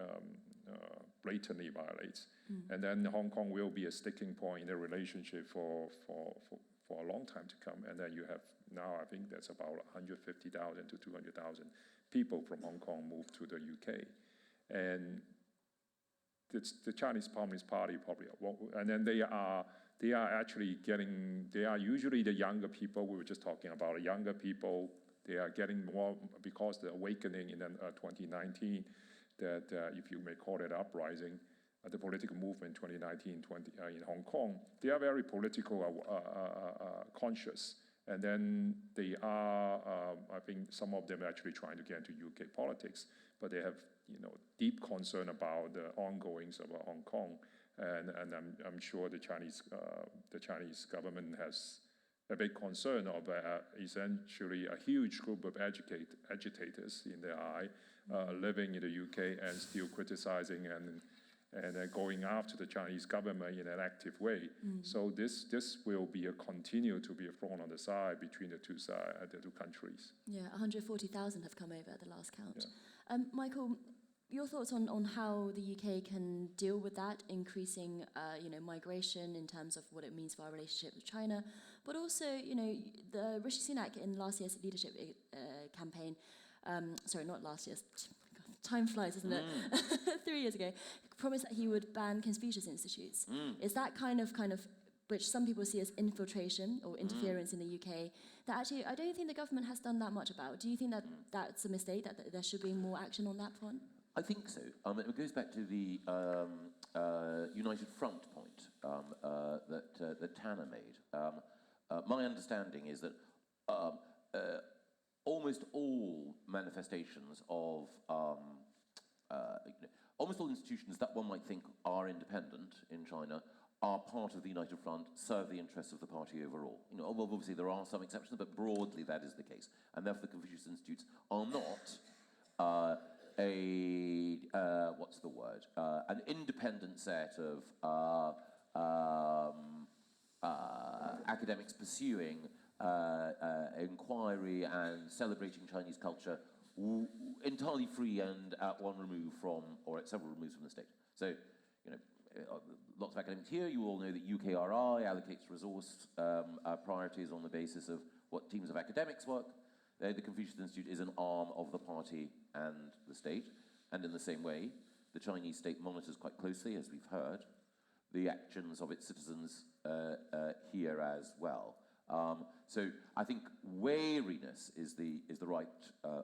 blatantly violate. And then Hong Kong will be a sticking point in the relationship for a long time to come. And then you have now, I think that's about 150,000 to 200,000 people from Hong Kong moved to the UK. And the Chinese Communist Party probably won't, and then they are usually the younger people. We were just talking about the younger people. They are getting more because the awakening in 2019, that if you may call it uprising, the political movement 2019 in Hong Kong, they are very political conscious. And then they are, I think some of them are actually trying to get into UK politics, but they have deep concern about the ongoings of Hong Kong, and I'm sure the Chinese government has a big concern of essentially a huge group of agitators in their eye living in the UK and still criticizing and going after the Chinese government in an active way. So this will continue to be a thorn on the side between the two countries. Yeah, 140,000 have come over at the last count. Yeah. Michael, your thoughts on how the UK can deal with that increasing, migration in terms of what it means for our relationship with China, but also, the Rishi Sunak in last year's leadership campaign, sorry, not last year's. Time flies, isn't it? 3 years ago, promised that he would ban Confucius institutes. Is that kind of, which some people see as infiltration or interference in the UK, that actually I don't think the government has done that much about? Do you think that that's a mistake, that there should be more action on that front? I think so. It goes back to the United Front point that Tanner made. My understanding is that almost all manifestations of almost all institutions that one might think are independent in China are part of the United Front, serve the interests of the party overall. You know, obviously there are some exceptions, but broadly that is the case. And therefore the Confucius Institutes are not an independent set of academics pursuing inquiry and celebrating Chinese culture entirely free and at one remove from, or at several removes from the state. So, you know, lots of academics here, you all know that UKRI allocates resource priorities on the basis of what teams of academics work. The Confucius Institute is an arm of the party and the state, and in the same way, the Chinese state monitors quite closely, as we've heard, the actions of its citizens here as well. So I think wariness is the right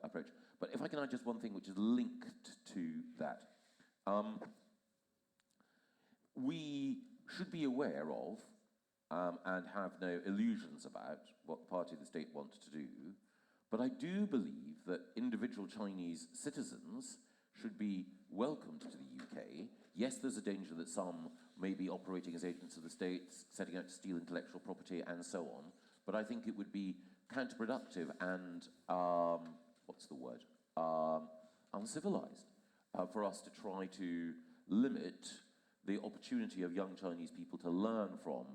approach. But if I can add just one thing which is linked to that. We should be aware of and have no illusions about what the party of the state wants to do. But I do believe that individual Chinese citizens should be welcomed to the UK. Yes, there's a danger that some may be operating as agents of the state, setting out to steal intellectual property and so on. But I think it would be counterproductive and, uncivilized for us to try to limit the opportunity of young Chinese people to learn from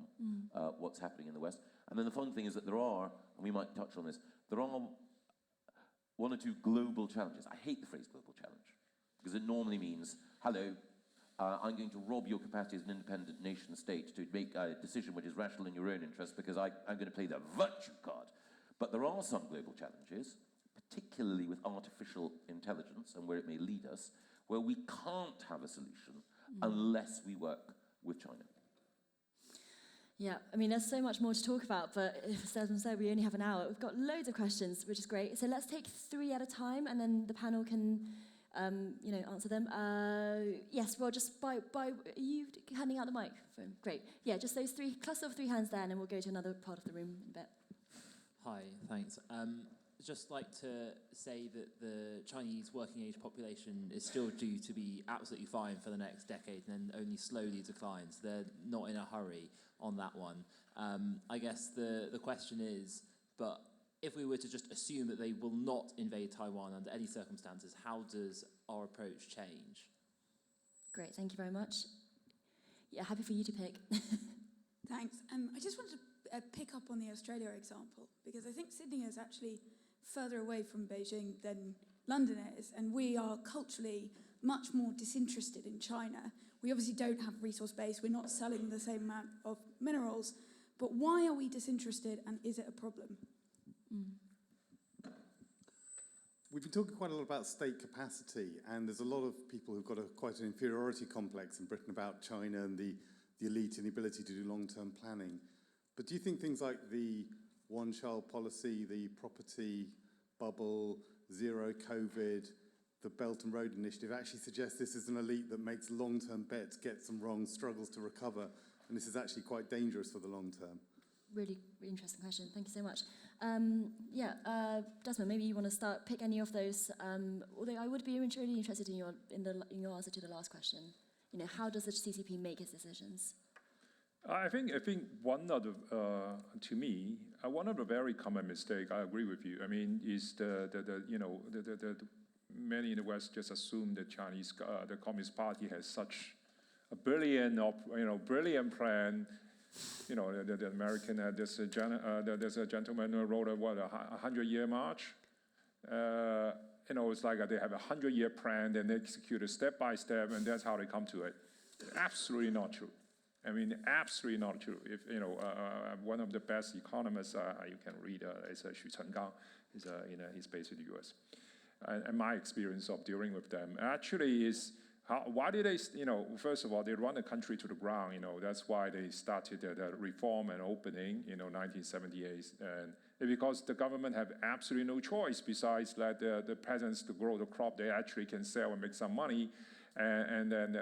what's happening in the West. And then the fun thing is that there are, and we might touch on this, there are one or two global challenges. I hate the phrase global challenge, because it normally means, hello, I'm going to rob your capacity as an independent nation state to make a decision which is rational in your own interest because I'm going to play the virtue card. But there are some global challenges, particularly with artificial intelligence and where it may lead us, where we can't have a solution unless we work with China. Yeah, I mean, there's so much more to talk about, but as Desmond said, we only have an hour. We've got loads of questions, which is great. So let's take 3 at a time, and then the panel can, answer them. Yes, well, just are you handing out the microphone? Great. Yeah, just those 3, cluster of 3 hands there, and then we'll go to another part of the room in a bit. Hi, thanks. Just like to say that the Chinese working age population is still due to be absolutely fine for the next decade and then only slowly declines. They're not in a hurry on that one. I guess the question is, but if we were to just assume that they will not invade Taiwan under any circumstances, how does our approach change? Great, thank you very much. Yeah, happy for you to pick. Thanks. I just wanted to pick up on the Australia example, because I think Sydney is actually further away from Beijing than London is, and we are culturally much more disinterested in China. We obviously don't have resource base, we're not selling the same amount of minerals, but why are we disinterested, and is it a problem? We've been talking quite a lot about state capacity, and there's a lot of people who've got quite an inferiority complex in Britain about China and the elite and the ability to do long-term planning. But do you think things like the one-child policy, the property bubble, zero COVID, the Belt and Road Initiative actually suggest this is an elite that makes long-term bets, gets them wrong, struggles to recover, and this is actually quite dangerous for the long term? Really interesting question. Thank you so much. Desmond, maybe you want to pick any of those. Although I would be really interested in your answer to the last question. You know, how does the CCP make its decisions? I think one of the one of the very common mistake, I agree with you. I mean, is the many in the West just assume the Chinese the Communist Party has such a brilliant brilliant plan. You know, the American there's a gentleman who wrote a 100-year march. It's like they have a 100-year plan, and they execute it step by step, and that's how they come to it. Absolutely not true. I mean, absolutely not true. If one of the best economists you can read is Xu Chenggang. He's based in the U.S. And my experience of dealing with them actually is why did they? First of all, they run the country to the ground. That's why they started the reform and opening. 1978, and because the government have absolutely no choice besides let the peasants to grow the crop they actually can sell and make some money. And then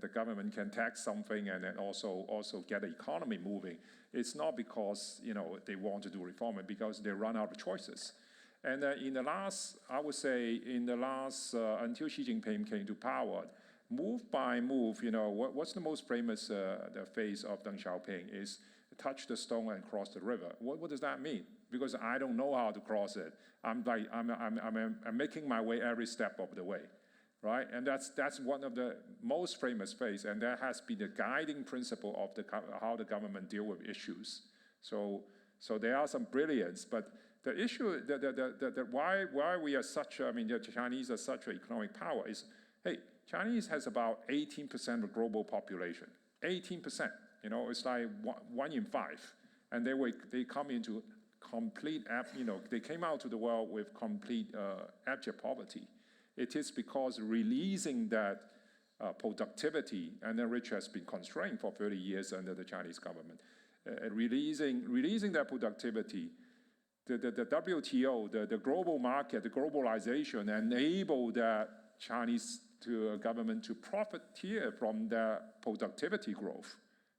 the government can tax something and then also get the economy moving. It's not because they want to do reform, but because they run out of choices. And I would say, until Xi Jinping came to power, move by move, what's the most famous the phrase of Deng Xiaoping is touch the stone and cross the river. What does that mean? Because I don't know how to cross it. I'm making my way every step of the way, right? And that's one of the most famous phrases, and that has been the guiding principle of how the government deal with issues. So there are some brilliance, but the issue that why we are such, the Chinese are such an economic power is, hey, Chinese has about 18% of global population. 18%, it's like 1 in 5, and they come into complete, they came out to the world with complete abject poverty. It is because releasing that productivity, and then which has been constrained for 30 years under the Chinese government, releasing that productivity, the WTO, the global market, the globalization enabled that Chinese government to profiteer from the productivity growth,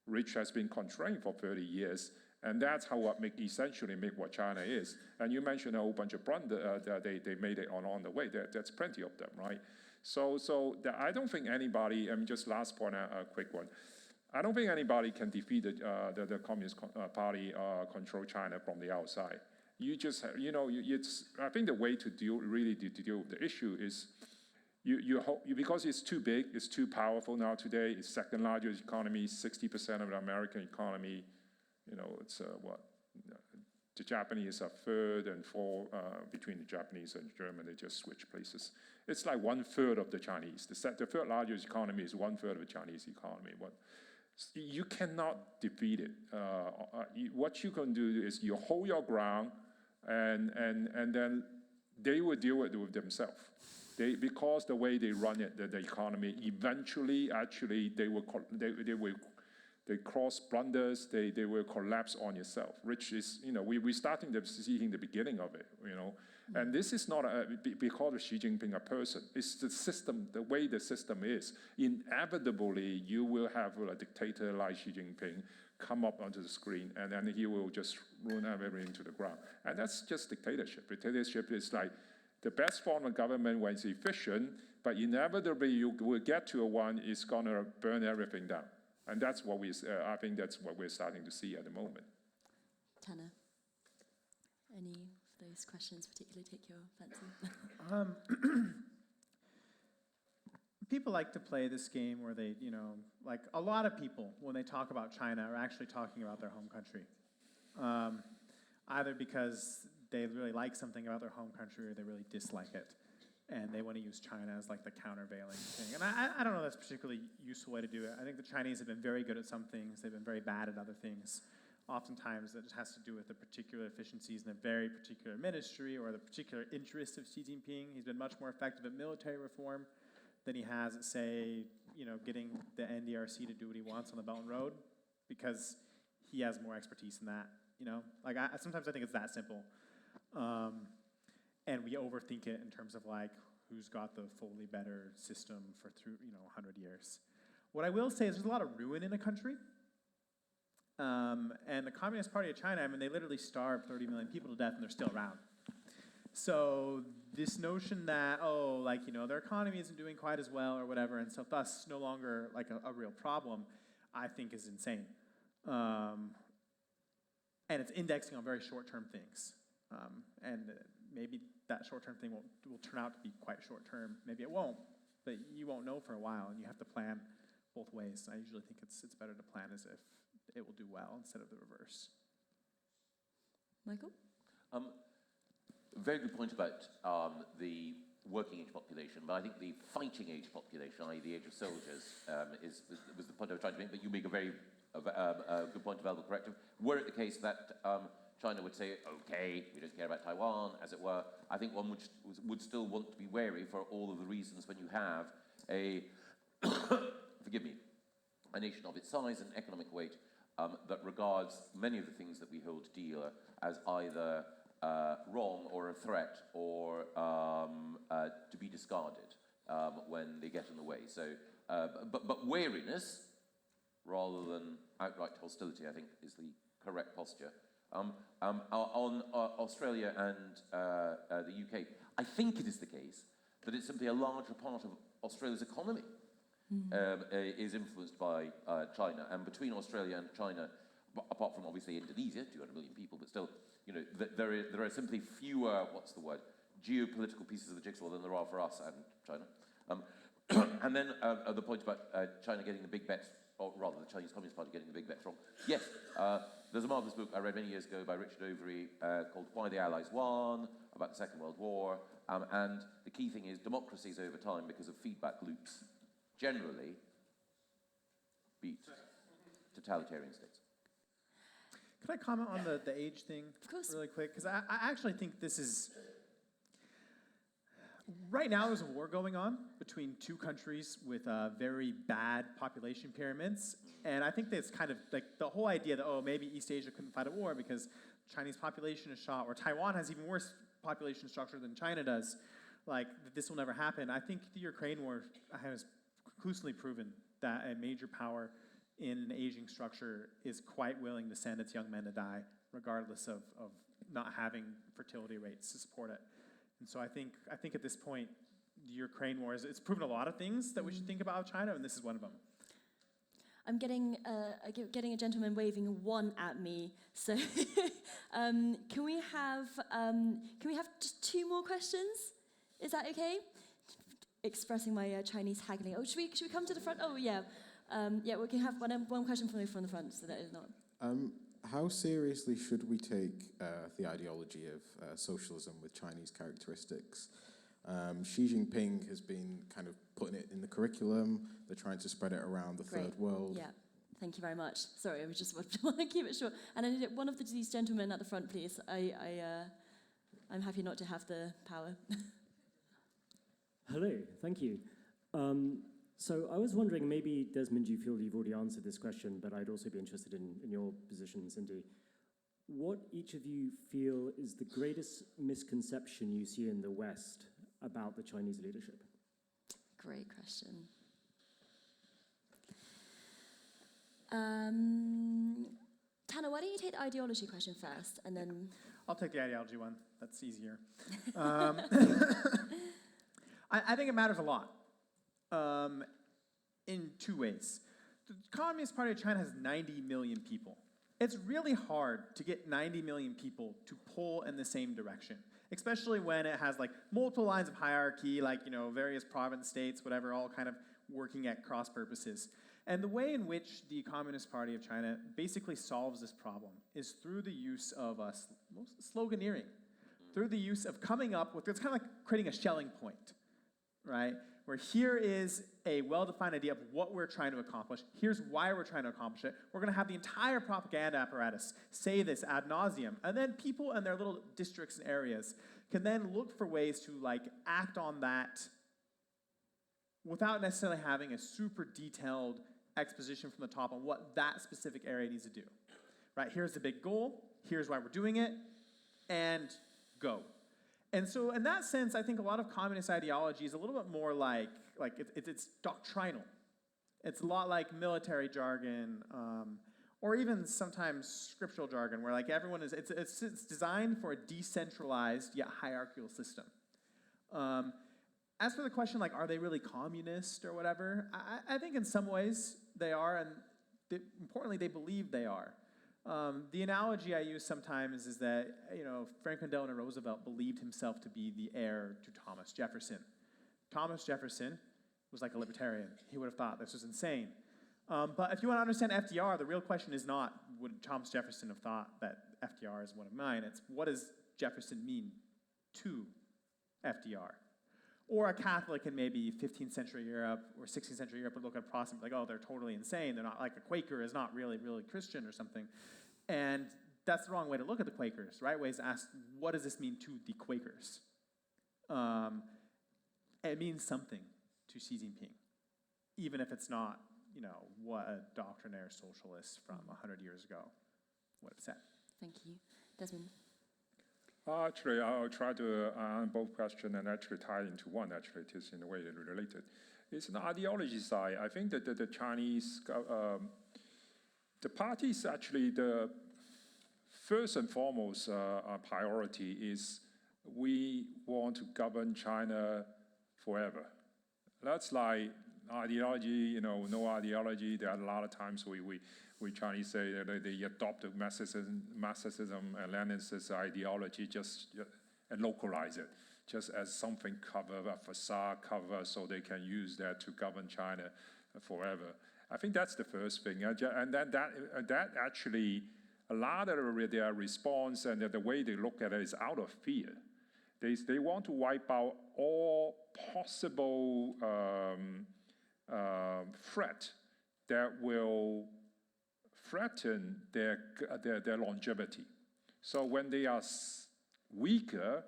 which has been constrained for 30 years. And that's how essentially make what China is. And you mentioned a whole bunch of blunder that they made it on the way. That's plenty of them, right? So I don't think anybody, just last point, a quick one. I don't think anybody can defeat the Communist Party control China from the outside. You just, I think the way to deal with the issue is because it's too big, it's too powerful now today. It's second largest economy, 60% of the American economy. It's the Japanese are third and fourth between the Japanese and German. They just switch places. It's like 1/3 of the Chinese. The third largest economy is 1/3 of the Chinese economy. You cannot defeat it. What you can do is you hold your ground, and then they will deal with it with themselves. Because the way they run it, the economy, eventually, actually, they cross blunders, they will collapse on itself, which is, we're starting to seeing the beginning of it, And this is not because of Xi Jinping a person, it's the system, the way the system is. Inevitably, you will have a dictator like Xi Jinping come up onto the screen, and then he will just ruin everything to the ground. And that's just dictatorship. Dictatorship is like the best form of government when it's efficient, but inevitably you will get to one is gonna burn everything down. And that's what I think that's what we're starting to see at the moment. Tanner, any of those questions particularly take your fancy? People like to play this game where they, like a lot of people, when they talk about China, are actually talking about their home country. Either because they really like something about their home country or they really dislike it. And they want to use China as like the countervailing thing. And I don't know if that's a particularly useful way to do it. I think the Chinese have been very good at some things. They've been very bad at other things. Oftentimes it has to do with the particular efficiencies in a very particular ministry or the particular interests of Xi Jinping. He's been much more effective at military reform than he has at, say, getting the NDRC to do what he wants on the Belt and Road, because he has more expertise in that. Sometimes I think it's that simple. And we overthink it in terms of like who's got the fully better system for 100 years. What I will say is there's a lot of ruin in the country. And the Communist Party of China, they literally starved 30 million people to death and they're still around. So this notion that, their economy isn't doing quite as well or whatever, and so thus no longer like a real problem, I think is insane. And it's indexing on very short-term things. And maybe that short-term thing will turn out to be quite short-term. Maybe it won't, but you won't know for a while, and you have to plan both ways. I usually think it's better to plan as if it will do well instead of the reverse. Michael? Very good point about the working age population, but I think the fighting age population, i.e. the age of soldiers, was the point I was trying to make, but you make a very good point, available corrective. Were it the case that China would say, okay, we don't care about Taiwan, as it were, I think one would still want to be wary for all of the reasons when you have a, forgive me, a nation of its size and economic weight that regards many of the things that we hold dear as either wrong or a threat or to be discarded when they get in the way. So, but wariness rather than outright hostility, I think, is the correct posture. On Australia and the UK, I think it is the case that it's simply a larger part of Australia's economy is influenced by China. And between Australia and China, apart from obviously Indonesia, 200 million people, but still, you know, there are simply fewer, geopolitical pieces of the jigsaw than there are for us and China. And then the point about China getting the big bets, or rather the Chinese Communist Party getting the big bets wrong. Yes, there's a marvelous book I read many years ago by Richard Overy called Why the Allies Won, about the Second World War. And the key thing is democracies over time, because of feedback loops, generally beat totalitarian states. Could I comment on the age thing Of course. really quick? Because I actually think this is... Right now there's a war going on between two countries with very bad population pyramids. And I think that's kind of like the whole idea that, oh, maybe East Asia couldn't fight a war because Chinese population is shot, or Taiwan has even worse population structure than China does, like this will never happen. I think the Ukraine war has conclusively proven that a major power in an aging structure is quite willing to send its young men to die, regardless of not having fertility rates to support it. And so I think at this point, the Ukraine war it's proven a lot of things that we should think about China, and this is one of them. I'm getting a gentleman waving one at me. So can we have just two more questions? Is that okay? Expressing my Chinese haggling. Oh, should we come to the front? Oh yeah, yeah. We can have one question from the front, so that is not. How seriously should we take the ideology of socialism with Chinese characteristics? Xi Jinping has been kind of putting it in the curriculum. They're trying to spread it around the third world. Yeah, thank you very much. Sorry, I was just want to keep it short. And I need one of these gentlemen at the front, please. I'm happy not to have the power. Hello, thank you. So I was wondering, maybe, Desmond, you feel you've already answered this question, but I'd also be interested in your position, Cindy. What each of you feel is the greatest misconception you see in the West about the Chinese leadership? Great question. Tanner, why don't you take the ideology question first, and then... I'll take the ideology one. That's easier. I think it matters a lot in two ways. The Communist Party of China has 90 million people. It's really hard to get 90 million people to pull in the same direction, especially when it has like multiple lines of hierarchy, like, you know, various province states, whatever, all kind of working at cross purposes. And the way in which the Communist Party of China basically solves this problem is through the use of sloganeering, through the use of coming up with, it's kind of like creating a Schelling point, right? Where here is a well-defined idea of what we're trying to accomplish. Here's why we're trying to accomplish it. We're going to have the entire propaganda apparatus say this ad nauseum. And then people in their little districts and areas can then look for ways to like act on that without necessarily having a super detailed exposition from the top on what that specific area needs to do. Right? Here's the big goal. Here's why we're doing it. And go. And so in that sense, I think a lot of communist ideology is a little bit more like it's doctrinal. It's a lot like military jargon, or even sometimes scriptural jargon, where like everyone is, it's designed for a decentralized yet hierarchical system. As for the question, like, are they really communist or whatever? I think in some ways they are, and importantly, they believe they are. The analogy I use sometimes is that, you know, Franklin Delano Roosevelt believed himself to be the heir to Thomas Jefferson. Thomas Jefferson was like a libertarian. He would have thought this was insane. But if you want to understand FDR, the real question is not, would Thomas Jefferson have thought that FDR is one of mine? It's, what does Jefferson mean to FDR? Or a Catholic in maybe 15th century Europe or 16th century Europe would look at Protestant like, oh, they're totally insane. They're not like a Quaker is not really Christian or something. And that's the wrong way to look at the Quakers. The right way is to ask, what does this mean to the Quakers? It means something to Xi Jinping, even if it's not, you know, what a doctrinaire socialist from 100 years ago would have said. Thank you. Desmond? Actually, I'll try to answer both questions and actually tie into one. Actually, it is in a way related. It's an ideology side. I think that the Chinese, the party is actually the first and foremost priority is we want to govern China forever. That's like ideology, no ideology. There are a lot of times we Chinese say that they adopt Marxism and Leninist ideology and localize it, just as something cover, a facade cover, so they can use that to govern China forever. I think that's the first thing, and that actually, a lot of their response and the way they look at it is out of fear. They want to wipe out all possible threat that will threaten their longevity. So when they are weaker,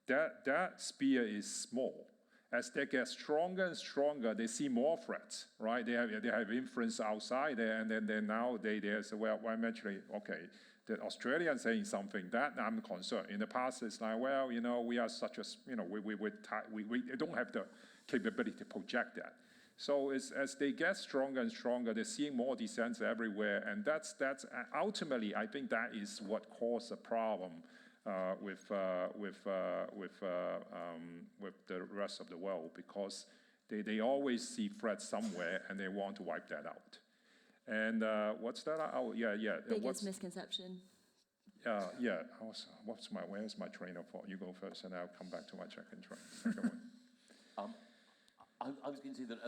that spear is small. As they get stronger and stronger, they see more threats, right? They have influence outside there, and then now they say, well, I'm actually, okay, the Australians saying something, that I'm concerned. In the past, it's like, well, we are such a, we don't have the capability to project that. So as they get stronger and stronger, they're seeing more dissents everywhere, and that's ultimately, I think that is what caused the problem with the rest of the world, because they always see threats somewhere and they want to wipe that out. And what's that? Oh, yeah. Biggest misconception. Where's my train of thought? You go first, and I'll come back to my second one. I was going to say that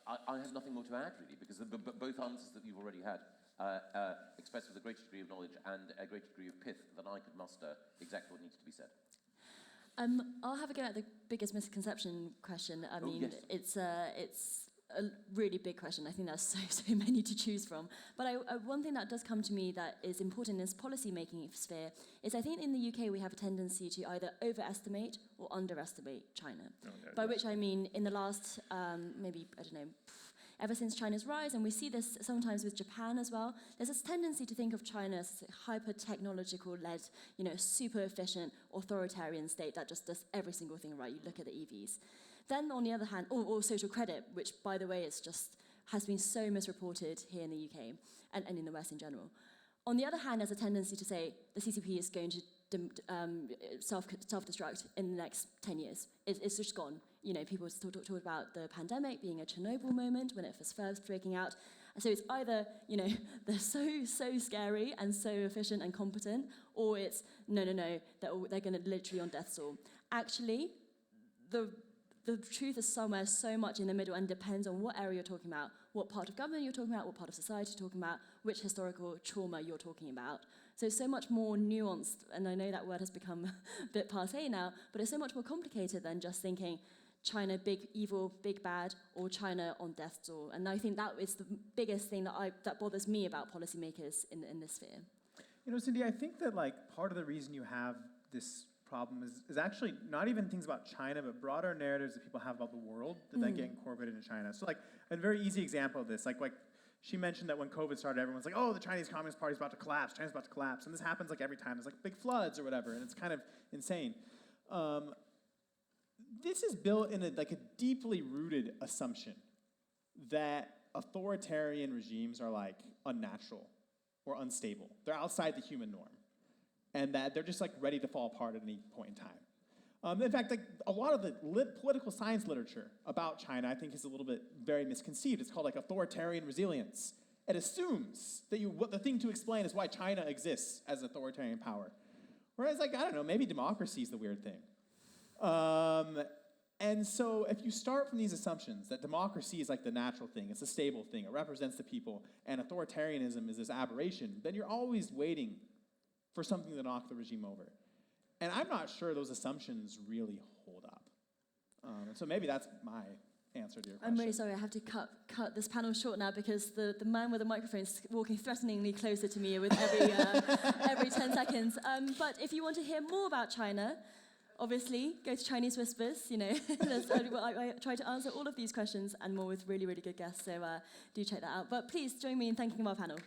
I have nothing more to add, really, because both answers that you've already had expressed with a great degree of knowledge and a great degree of pith that I could muster exactly what needs to be said. I'll have a go at the biggest misconception question. I mean, yes. It's a really big question. I think there's so many to choose from. But one thing that does come to me that is important in this policy-making sphere is I think in the UK we have a tendency to either overestimate or underestimate China. By which I mean in the last, ever since China's rise, and we see this sometimes with Japan as well, there's this tendency to think of China as a hyper-technological-led, super efficient, authoritarian state that just does every single thing right. You look at the EVs. Then on the other hand, or social credit, which by the way has been so misreported here in the UK and in the West in general. On the other hand, there's a tendency to say the CCP is going to self-destruct in the next 10 years. It's just gone. People talk about the pandemic being a Chernobyl moment when it was first breaking out. And so it's either, they're so scary and so efficient and competent, or it's, no, they're going to literally on death's door. Actually, the truth is somewhere so much in the middle and depends on what area you're talking about, what part of government you're talking about, what part of society you're talking about, which historical trauma you're talking about. So much more nuanced, and I know that word has become a bit passé now, but it's so much more complicated than just thinking China big evil, big bad, or China on death's door. And I think that is the biggest thing that bothers me about policymakers in this sphere. Cindy, I think that part of the reason you have this problem is actually not even things about China, but broader narratives that people have about the world that then get incorporated into China. So a very easy example of this, like she mentioned that when COVID started, everyone's like, oh, the Chinese Communist Party's about to collapse, China's about to collapse. And this happens every time. There's big floods or whatever, and it's kind of insane. This is built in a deeply rooted assumption that authoritarian regimes are unnatural or unstable. They're outside the human norm. And that they're just ready to fall apart at any point in time. In fact, a lot of the political science literature about China, I think, is very misconceived. It's called authoritarian resilience. It assumes that what the thing to explain is why China exists as an authoritarian power. Whereas, I don't know, maybe democracy is the weird thing. And so if you start from these assumptions that democracy is the natural thing, it's a stable thing, it represents the people, and authoritarianism is this aberration, then you're always waiting for something to knock the regime over. And I'm not sure those assumptions really hold up. So maybe that's my answer to your question. I'm really sorry, I have to cut this panel short now because the man with the microphone is walking threateningly closer to me with every 10 seconds. But if you want to hear more about China, obviously, go to Chinese Whispers. I try to answer all of these questions and more with really, really good guests, so do check that out. But please join me in thanking our panel.